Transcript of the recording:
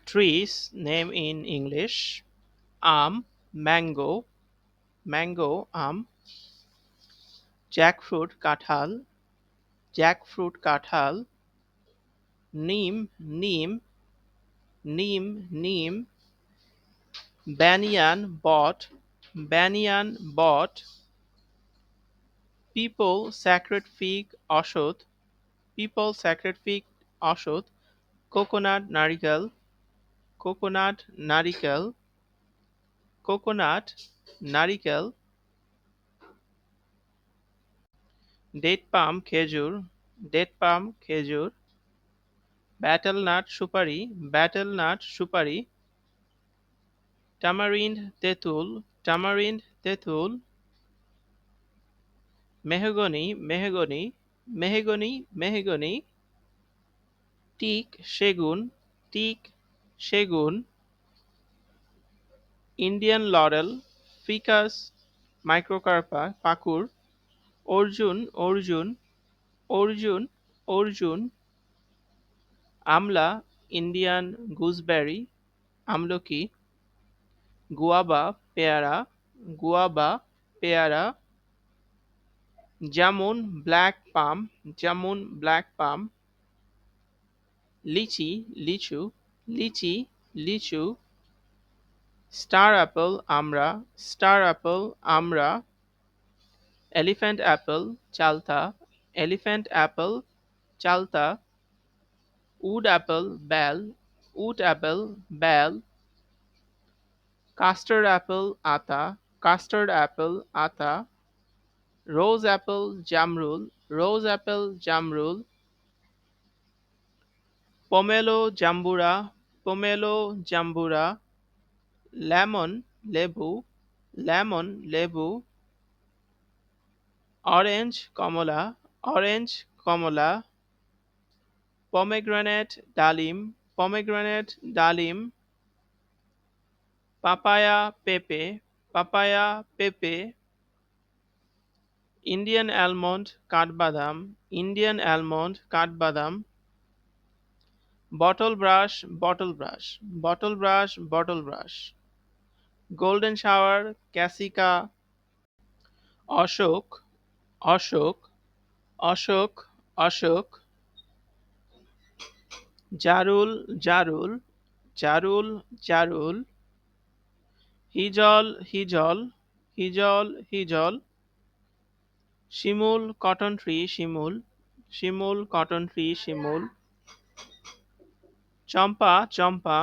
Trees name in English: um, mango, mango um, jackfruit কাঁঠাল, jackfruit কাঁঠাল, নিম নিম, নিম নিম, banyan বট, banyan বট, people sacred fig অশ্বত্থ, people sacred fig অশ্বত্থ, coconut নারিকেল, coconut নারিকেল, coconut নারিকেল, date palm খেজুর, date palm খেজুর, battle nut সুপারি, battle nut সুপারি, tamarind তেঁতুল, tamarind তেঁতুল, মেহগনি মেহগনি, মেহগনি মেহগনি, teak সেগুন, teak সেগুন, ইন্ডিয়ান লরেল, ফিকাস মাইক্রোকার্পা পাকুড়, অর্জুন অর্জুন, অর্জুন অর্জুন, আমলা ইন্ডিয়ান গুজবেরি, আমলকি, গুয়াভা পেয়ারা, গুয়াভা পেয়ারা, jamun black plum, jamun black plum, lychee লিচু, লিচি লিচু, স্টার অ্যাপল আমড়া, স্টার অ্যাপল আমড়া, এলিফ্যান্ট অ্যাপল চালতা, এলিফ্যান্ট অ্যাপল চালতা, উড অ্যাপল বেল, উড অ্যাপল বেল, কাস্টার্ড অ্যাপল আতা, কাস্টার্ড অ্যাপল আতা, রোজ অ্যাপল জামরুল, রোজ অ্যাপল জামরুল, পমেলো জাম্বুরা, পমেলো জাম্বুরা, লেমন লেবু, লেমন লেবু, অরেঞ্জ কমলা, অরেঞ্জ কমলা, পমেগ্রানেট ডালিম, পমেগ্রানেট ডালিম, পাপায়া পেঁপে, পাপায়া পেঁপে, ইন্ডিয়ান অ্যালমন্ড কাঠবাদাম, ইন্ডিয়ান অ্যালমন্ড কাঠবাদাম, bottle brush, bottle brush, bottle brush, bottle brush, golden shower ক্যাসিকা, অশোক, অশোক, অশোক, অশোক, জারুল, জারুল, জারুল, জারুল, হিজল, হিজল, হিজল, হিজল, শিমুল কটন ট্রি, শিমুল, শিমুল কটন ট্রি, শিমুল, চম্পা, চম্পা,